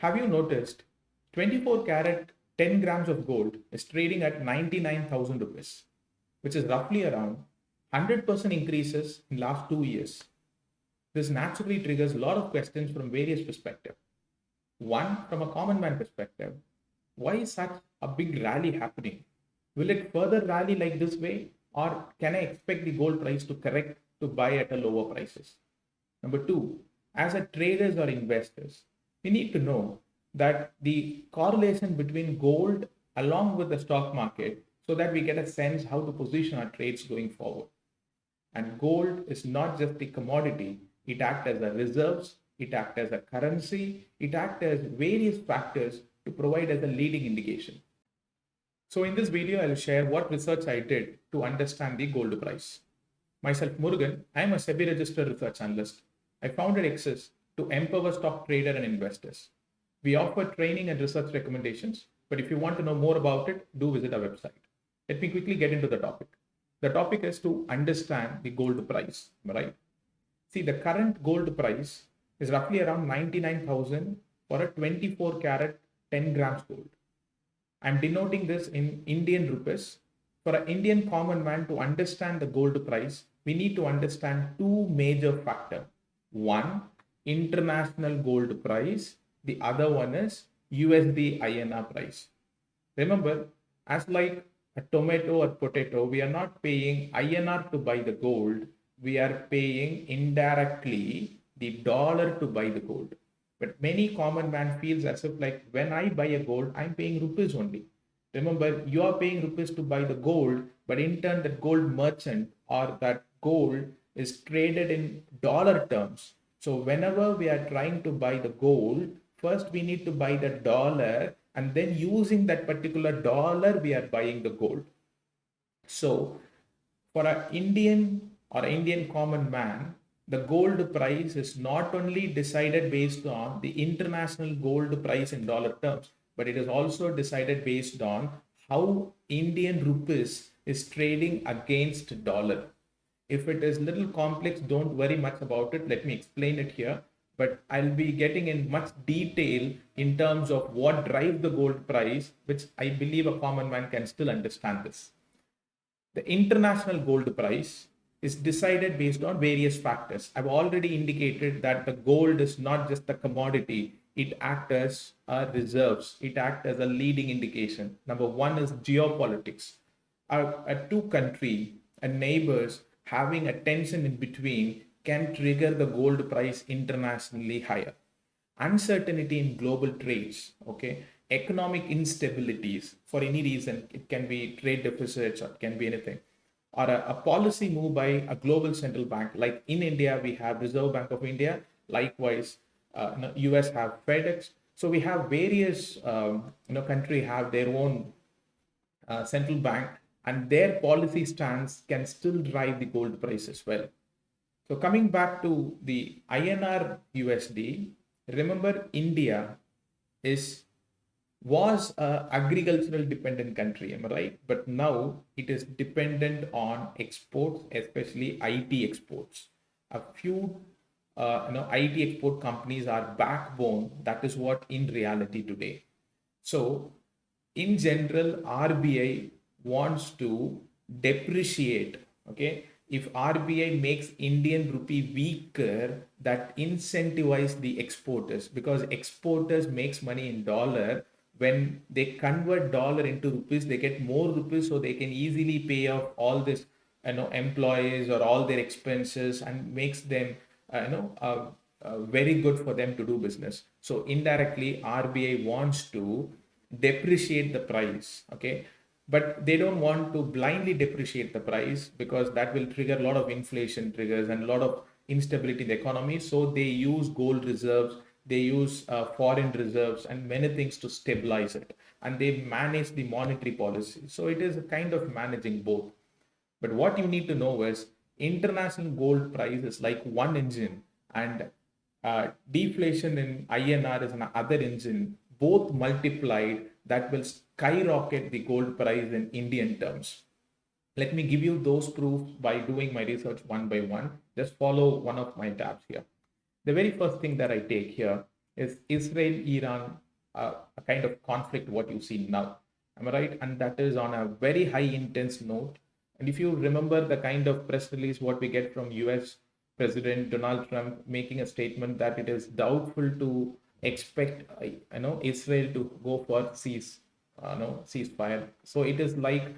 Have you noticed 24 carat 10 grams of gold is trading at 99,000 rupees, which is roughly around 100% increases in last 2 years. This naturally triggers a lot of questions from various perspectives. One, from a common man perspective, why is such a big rally happening? Will it further rally like this way, or can I expect the gold price to correct to buy at a lower prices? Number two, as a traders or investors, we need to know that the correlation between gold along with the stock market so that we get a sense how to position our trades going forward. And gold is not just the commodity, it acts as a reserves, it acts as a currency, it acts as various factors to provide as a leading indication. So in this video, I'll share what research I did to understand the gold price. Myself, Murugan, I am a SEBI registered research analyst. I founded EQSIS to empower stock traders and investors. We offer training and research recommendations, but if you want to know more about it, do visit our website. Let me quickly get into the topic. The topic is to understand the gold price, right? See, the current gold price is roughly around 99,000 for a 24 carat 10 grams gold. I'm denoting this in Indian rupees. For an Indian common man to understand the gold price, we need to understand two major factors. One, international gold price. The other one is USD INR price. Remember, as like a tomato or potato, we are not paying INR to buy the gold. We are paying indirectly the dollar to buy the gold. But many common man feels as if like when I buy a gold, I'm paying rupees only. Remember, you are paying rupees to buy the gold, but in turn that gold merchant or that gold is traded in dollar terms. So whenever we are trying to buy the gold, first we need to buy the dollar, and then using that particular dollar, we are buying the gold. So for an Indian or Indian common man, the gold price is not only decided based on the international gold price in dollar terms, but it is also decided based on how Indian rupees is trading against dollar. If it is little complex, don't worry much about it. Let me explain it here. But I'll be getting in much detail in terms of what drives the gold price, which I believe a common man can still understand this. The international gold price is decided based on various factors. I've already indicated that the gold is not just a commodity, it acts as a reserves, it acts as a leading indication. Number one is geopolitics. A two country and neighbors having a tension in between can trigger the gold price internationally higher. Uncertainty in global trades, okay, economic instabilities for any reason, it can be trade deficits or it can be anything, or a policy move by a global central bank. Like in India, we have Reserve Bank of India. Likewise, US have FedEx. So we have various country have their own central bank, and their policy stance can still drive the gold price as well. So coming back to the INR USD, remember India was a agricultural dependent country, am I right? But now it is dependent on exports, especially IT exports. A few IT export companies are backbone. That is what in reality today. So in general, RBI wants to depreciate. Okay, if RBI makes Indian rupee weaker, that incentivize the exporters, because exporters makes money in dollar. When they convert dollar into rupees, they get more rupees, so they can easily pay off all this employees or all their expenses, and makes them very good for them to do business. So indirectly, RBI wants to depreciate the price. Okay, but they don't want to blindly depreciate the price, because that will trigger a lot of inflation triggers and a lot of instability in the economy. So they use gold reserves, they use foreign reserves and many things to stabilize it, and they manage the monetary policy. So it is a kind of managing both. But what you need to know is international gold price is like one engine, and deflation in INR is another engine, both multiplied, that will skyrocket the gold price in Indian terms. Let me give you those proofs by doing my research one by one. Just follow one of my tabs here. The very first thing that I take here, is Israel-Iran, a kind of conflict, what you see now. Am I right? And that is on a very high intense note. And if you remember the kind of press release what we get from US President Donald Trump making a statement that it is doubtful to expect Israel to go for ceasefire. So it is like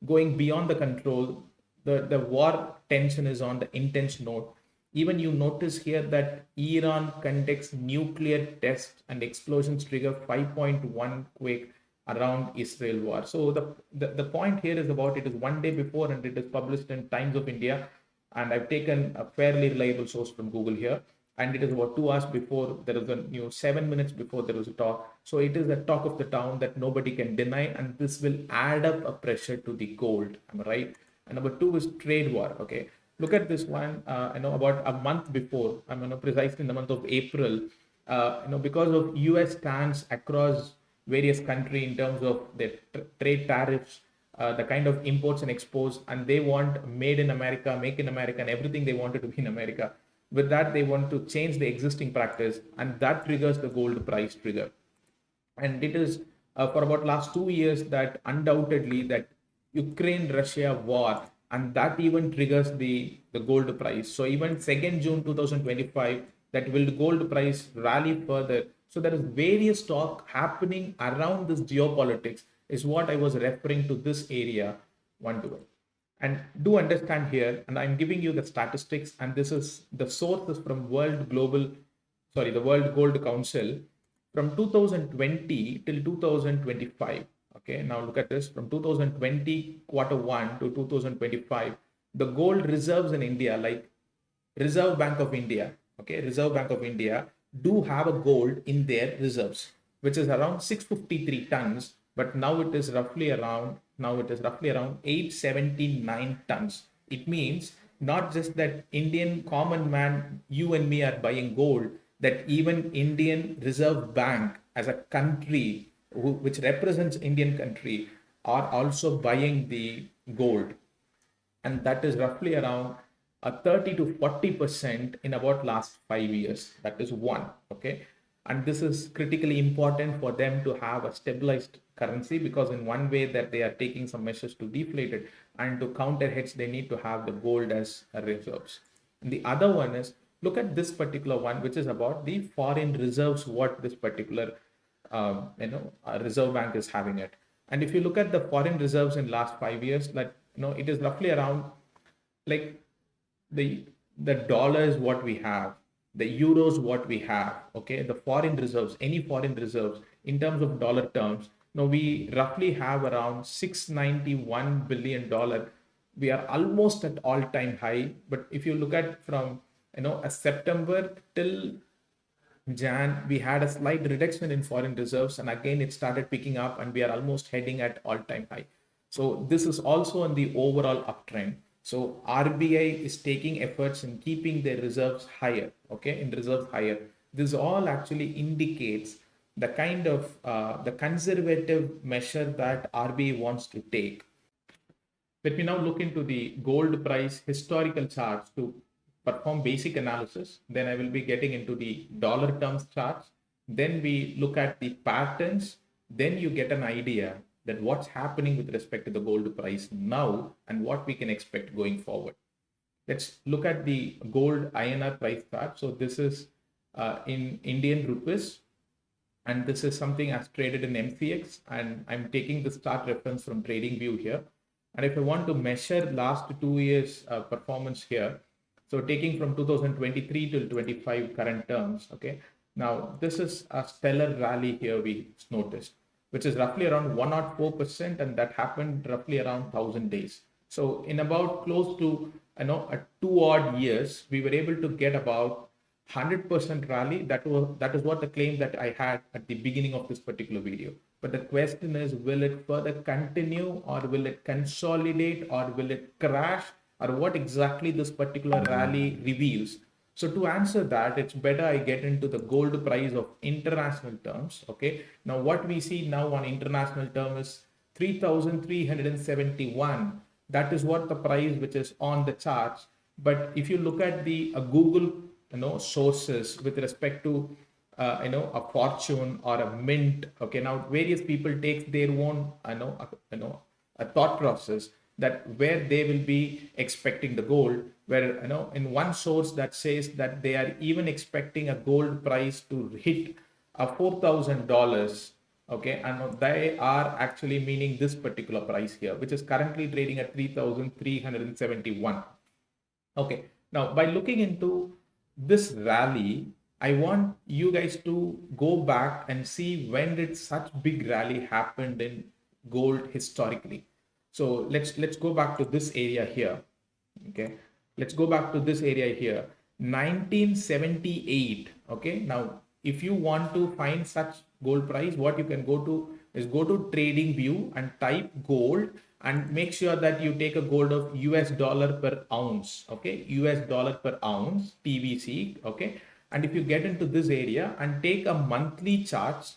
going beyond the control. The war tension is on the intense note. Even you notice here that Iran conducts nuclear tests and explosions trigger 5.1 quake around Israel war. So the point here is about it is one day before and it is published in Times of India. And I've taken a fairly reliable source from Google here. And it is about 2 hours before there is a news, 7 minutes before there was a talk. So it is a talk of the town that nobody can deny. And this will add up a pressure to the gold. Am I right? And number two is trade war. Okay. Look at this one. About a month before, precisely in the month of April, because of US stance across various countries in terms of their trade tariffs, the kind of imports and exports, and they want made in America, make in America, and everything they wanted to be in America. With that, they want to change the existing practice, and that triggers the gold price trigger. And it is for about last 2 years that undoubtedly that Ukraine-Russia war, and that even triggers the gold price. So even 2nd June 2025, that will the gold price rally further. So there is various talk happening around this geopolitics is what I was referring to this area one to one. And do understand here, and I'm giving you the statistics, and this is the source is from the World Gold Council from 2020 till 2025. Okay, now look at this from 2020 quarter 1 to 2025. The gold reserves in India, like Reserve Bank of India, okay, Reserve Bank of India do have a gold in their reserves, which is around 653 tons, but now it is roughly around 879 tons. It means not just that Indian common man, you and me are buying gold, that even Indian Reserve Bank as a country which represents Indian country are also buying the gold, and that is roughly around a 30 to 40% in about last 5 years. That is one. Okay, and this is critically important for them to have a stabilized currency, because in one way that they are taking some measures to deflate it, and to counter hedge they need to have the gold as a reserves. And the other one is, look at this particular one, which is about the foreign reserves, what this particular Reserve Bank is having it. And if you look at the foreign reserves in last 5 years, that it is roughly around like the dollars what we have, the euros what we have, okay, the foreign reserves, any foreign reserves in terms of dollar terms, we roughly have around $691 billion. We are almost at all-time high. But if you look at from a September till Jan, we had a slight reduction in foreign reserves, and again it started picking up, and we are almost heading at all-time high. So this is also on the overall uptrend. So RBI is taking efforts in keeping their reserves higher, okay, in reserves higher. This all actually indicates the kind of the conservative measure that RBI wants to take. Let me now look into the gold price historical charts to perform basic analysis. Then I will be getting into the dollar terms charts. Then we look at the patterns. Then you get an idea that what's happening with respect to the gold price now and what we can expect going forward. Let's look at the gold INR price chart. So this is in Indian rupees, and this is something as traded in MCX, and I'm taking this chart reference from TradingView here. And if I want to measure last 2 years performance here, so taking from 2023 till 25 current terms, okay. Now this is a stellar rally here we noticed, which is roughly around 104%, and that happened roughly around 1,000 days. So in about close to a 2 odd years, we were able to get about 100% rally. That is what the claim that I had at the beginning of this particular video. But the question is, will it further continue, or will it consolidate, or will it crash, or what exactly this particular rally reveals? So to answer that, it's better I get into the gold price of international terms. Okay. Now what we see now on international term is 3,371. That is what the price which is on the charts. But if you look at the Google sources with respect to a fortune or a mint. Okay, now various people takes their own a thought process that where they will be expecting the gold, where in one source that says that they are even expecting a gold price to hit a $4,000. Okay, and they are actually meaning this particular price here, which is currently trading at 3,371. Okay, now by looking into this rally, I want you guys to go back and see when did such big rally happened in gold historically. So let's go back to this area here. Okay, let's go back to this area here, 1978. Okay, now if you want to find such gold price, what you can go to is go to TradingView and type gold and make sure that you take a gold of US dollar per ounce. Okay, US dollar per ounce TVC. Okay, and if you get into this area and take a monthly chart,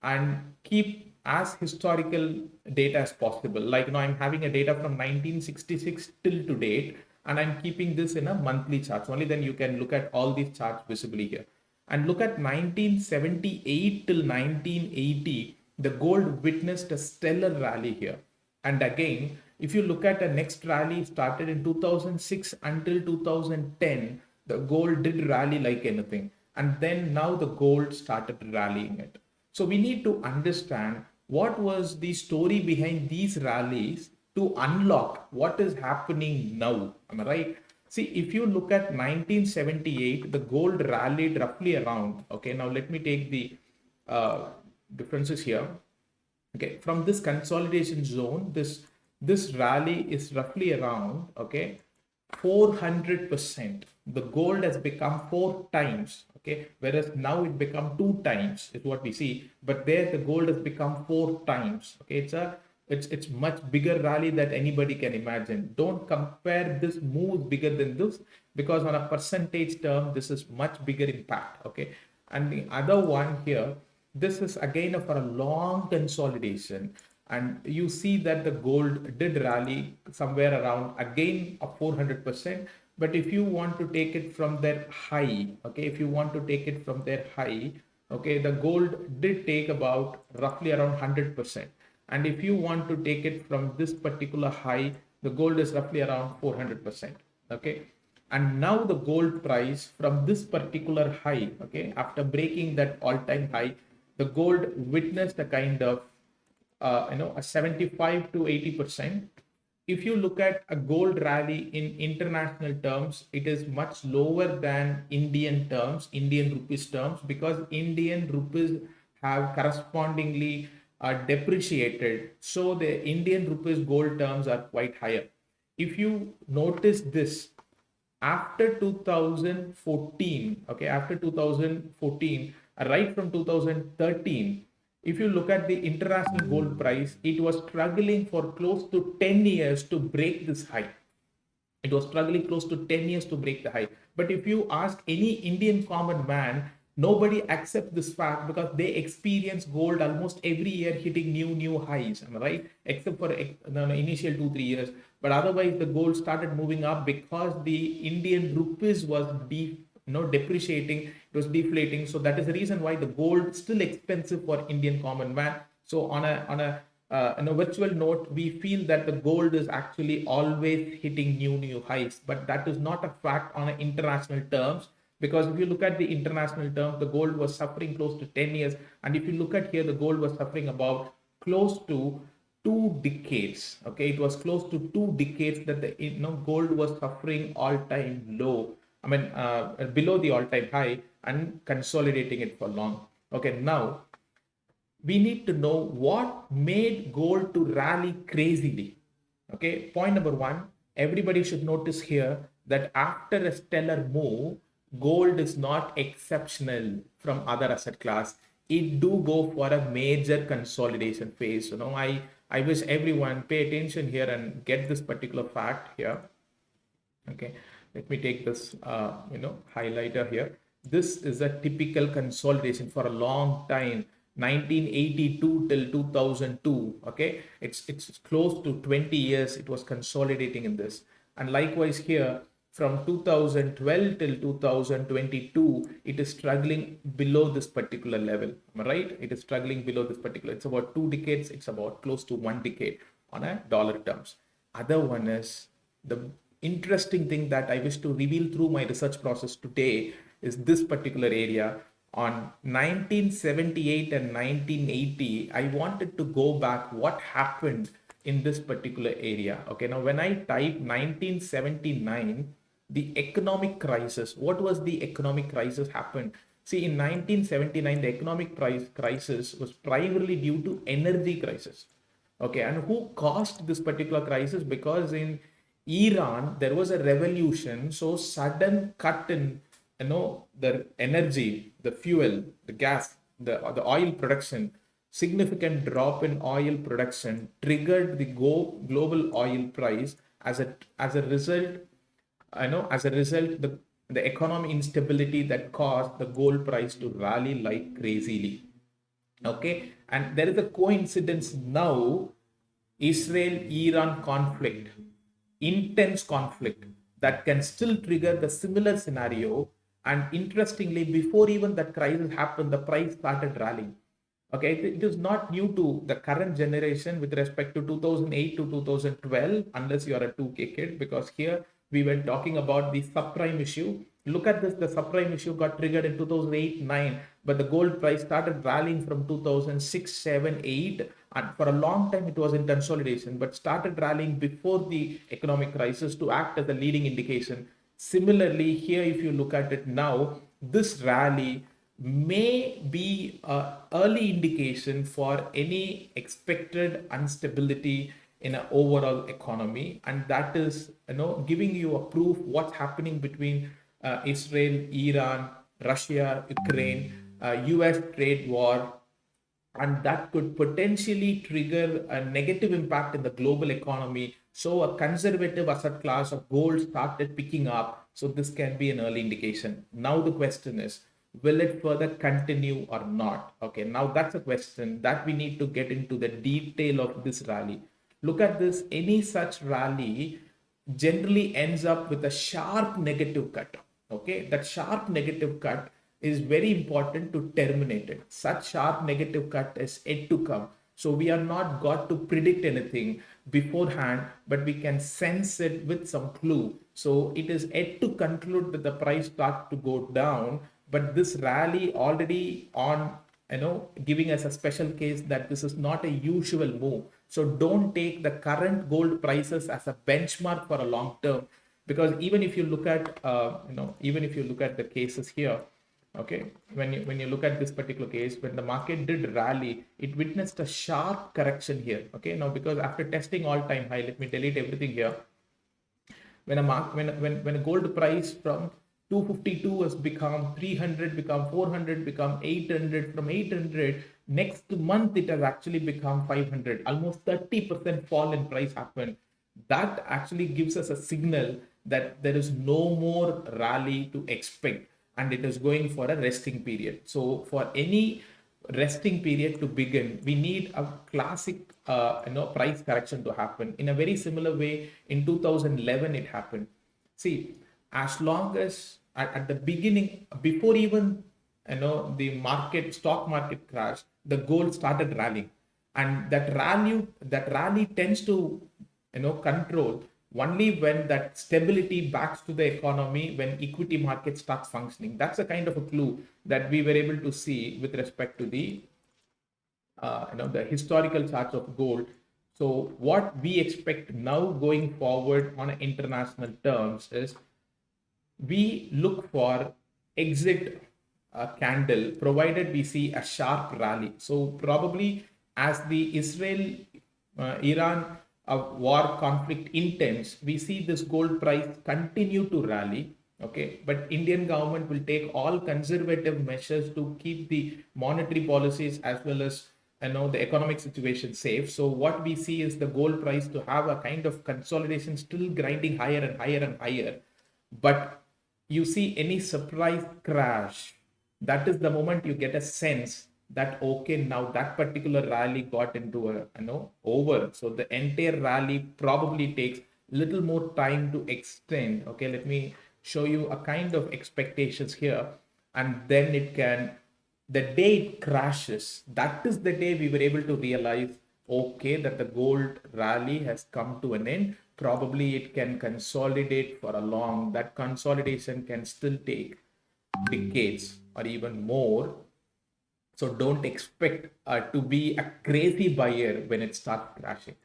and keep as historical data as possible. Like now I'm having a data from 1966 till to date, and I'm keeping this in a monthly chart. Only then you can look at all these charts visibly here. And look at 1978 till 1980, the gold witnessed a stellar rally here. And again, if you look at the next rally started in 2006 until 2010, the gold did rally like anything. And then now the gold started rallying it. So we need to understand what was the story behind these rallies to unlock what is happening now. Am I right? See, if you look at 1978, the gold rallied roughly around. Okay, now let me take the differences here. Okay, from this consolidation zone, this rally is roughly around 400%. The gold has become 4 times. Okay, whereas now it become 2 times is what we see, but there the gold has become 4 times. Okay, it's much bigger rally that anybody can imagine. Don't compare this move bigger than this, because on a percentage term this is much bigger impact. Okay, and the other one here, this is again for a long consolidation, and you see that the gold did rally somewhere around again of 400%. But if you want to take it from their high, okay, okay, the gold did take about roughly around 100%. And if you want to take it from this particular high, the gold is roughly around 400%. Okay, and now the gold price from this particular high, okay, after breaking that all-time high, the gold witnessed a kind of a 75 to 80%. If you look at a gold rally in international terms, it is much lower than Indian rupees terms, because Indian rupees have correspondingly depreciated. So the Indian rupees gold terms are quite higher. If you notice this, after 2014, okay, after 2014, right from 2013, if you look at the international gold price, it was struggling for close to 10 years to break this high. It was struggling close to 10 years to break the high. But if you ask any Indian common man, nobody accepts this fact, because they experience gold almost every year hitting new highs, am I right? Except for the initial 2-3 years. But otherwise, the gold started moving up because the Indian rupees was depreciating, it was deflating. So that is the reason why the gold is still expensive for Indian common man. So on a virtual note, we feel that the gold is actually always hitting new highs, but that is not a fact on an international terms. Because if you look at the international terms, the gold was suffering close to 10 years. And if you look at here, the gold was suffering about close to 2 decades. Okay, it was close to 2 decades that the gold was suffering all-time low. I mean, below the all-time high and consolidating it for long. Okay, now we need to know what made gold to rally crazily. Okay, point number one, everybody should notice here that after a stellar move, gold is not exceptional from other asset class. It do go for a major consolidation phase. I wish everyone pay attention here and get this particular fact here. Okay, let me take this highlighter here. This is a typical consolidation for a long time, 1982 till 2002. Okay, it's close to 20 years it was consolidating in this. And likewise here, from 2012 till 2022, it is struggling below this particular level. Am I right? It is struggling below this particular. It's about 2 decades. It's about close to 1 decade on a dollar terms. Other one is the interesting thing that I wish to reveal through my research process today is this particular area. On 1978 and 1980, I wanted to go back what happened in this particular area. Okay, now when I type 1979, the economic crisis, what was the economic crisis happened? See, in 1979, the economic crisis was primarily due to energy crisis. Okay, and who caused this particular crisis? Because in Iran there was a revolution, so sudden cut in the energy, the fuel, the gas, the oil production, significant drop in oil production triggered the global oil price. As a result, the economic instability that caused the gold price to rally like crazily. Okay, and there is a coincidence now. Israel Iran conflict, intense conflict, that can still trigger the similar scenario. And interestingly, before even that crisis happened, the price started rallying. Okay, it is not new to the current generation with respect to 2008 to 2012, unless you are a 2K kid, because here we were talking about the subprime issue. Look at this, the subprime issue got triggered in 2008-9, but the gold price started rallying from 2006, 7, 8, and for a long time it was in consolidation, but started rallying before the economic crisis to act as a leading indication. Similarly, here, if you look at it now, this rally may be an early indication for any expected instability in an overall economy, and that is giving you a proof what's happening between Israel, Iran, Russia, Ukraine, US trade war, and that could potentially trigger a negative impact in the global economy. So a conservative asset class of gold started picking up. So this can be an early indication. Now the question is, will it further continue or not? Okay, now that's a question that we need to get into the detail of this rally. Look at this. Any such rally generally ends up with a sharp negative cut. Okay, that sharp negative cut is very important to terminate it. Such sharp negative cut is yet to come. So we are not got to predict anything beforehand, but we can sense it with some clue. So it is yet to conclude that the price start to go down, but this rally already on giving us a special case that this is not a usual move. So don't take the current gold prices as a benchmark for a long term, because even if you look at the cases here, okay, when you look at this particular case, when the market did rally, it witnessed a sharp correction here. Okay, now because after testing all-time high, let me delete everything here. When a gold price from 252 has become 300, become 400, become 800, from 800 next month it has actually become 500, almost 30% fall in price happened. That actually gives us a signal that there is no more rally to expect, and it is going for a resting period. So for any resting period to begin, we need a classic price correction to happen. In a very similar way, in 2011 it happened. See, as long as at the beginning, before even the stock market crash, the gold started rallying, and that rally tends to control only when that stability backs to the economy, when equity market starts functioning. That's a kind of a clue that we were able to see with respect to the historical charts of gold. So what we expect now going forward on international terms is, we look for exit candle provided we see a sharp rally. So probably as the Israel Iran war conflict intends, we see this gold price continue to rally. Okay, but Indian government will take all conservative measures to keep the monetary policies as well as the economic situation safe. So what we see is the gold price to have a kind of consolidation, still grinding higher and higher and higher. But you see any surprise crash, that is the moment you get a sense that okay, now that particular rally got into a over. So the entire rally probably takes little more time to extend. Okay, let me show you a kind of expectations here, and then it can, the day it crashes, that is the day we were able to realize, okay, that the gold rally has come to an end. Probably it can consolidate for a long, that consolidation can still take decades or even more. So don't expect to be a crazy buyer when it starts crashing.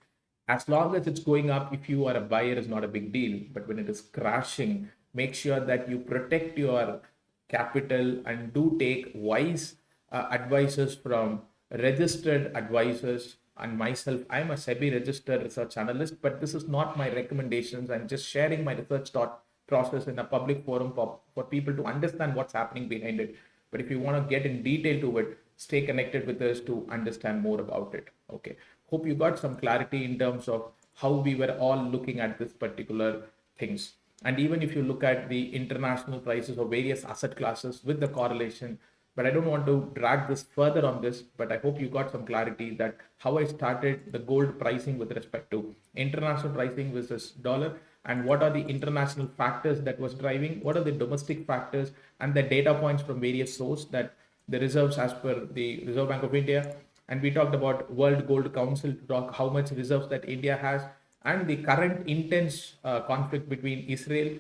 As long as it's going up, if you are a buyer, is not a big deal. But when it is crashing, make sure that you protect your capital and do take wise advices from registered advisors. And myself, I'm a SEBI registered research analyst, but this is not my recommendations. I'm just sharing my research thought process in a public forum for people to understand what's happening behind it. But if you want to get in detail to it, stay connected with us to understand more about it. Okay. Hope you got some clarity in terms of how we were all looking at this particular things. And even if you look at the international prices of various asset classes with the correlation, but I don't want to drag this further on this, but I hope you got some clarity that how I started the gold pricing with respect to international pricing versus dollar, and what are the international factors that was driving, what are the domestic factors, and the data points from various sources that the reserves as per the Reserve Bank of India. And we talked about World Gold Council to talk how much reserves that India has, and the current intense conflict between Israel,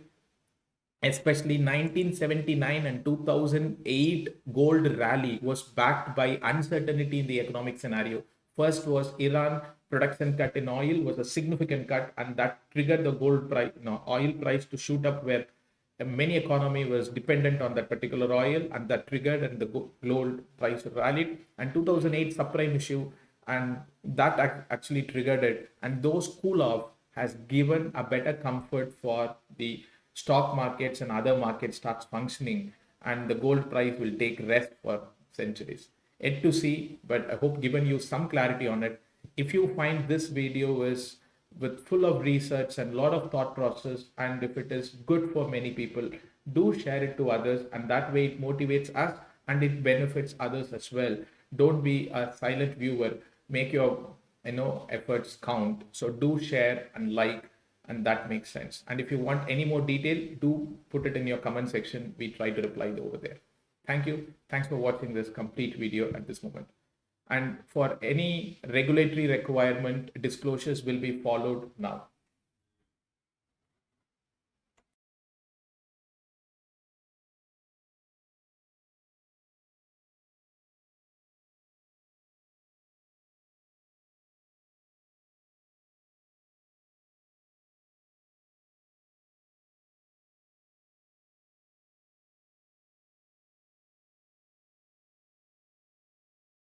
especially 1979 and 2008 gold rally was backed by uncertainty in the economic scenario. First was Iran production cut in oil was a significant cut, and that triggered the gold price, oil price to shoot up, where many economy was dependent on that particular oil, and that triggered and the gold price rallied. And 2008 subprime issue, and that actually triggered it, and those cool off has given a better comfort for the stock markets and other markets starts functioning, and the gold price will take rest for centuries. Yet to see, but I hope given you some clarity on it. If you find this video is with full of research and a lot of thought process, and if it is good for many people, do share it to others, and that way it motivates us and it benefits others as well. Don't be a silent viewer, make your efforts count. So do share and like, and that makes sense. And if you want any more detail, do put it in your comment section. We try to reply over there. Thank you. Thanks for watching this complete video at this moment. And for any regulatory requirement, disclosures will be followed now.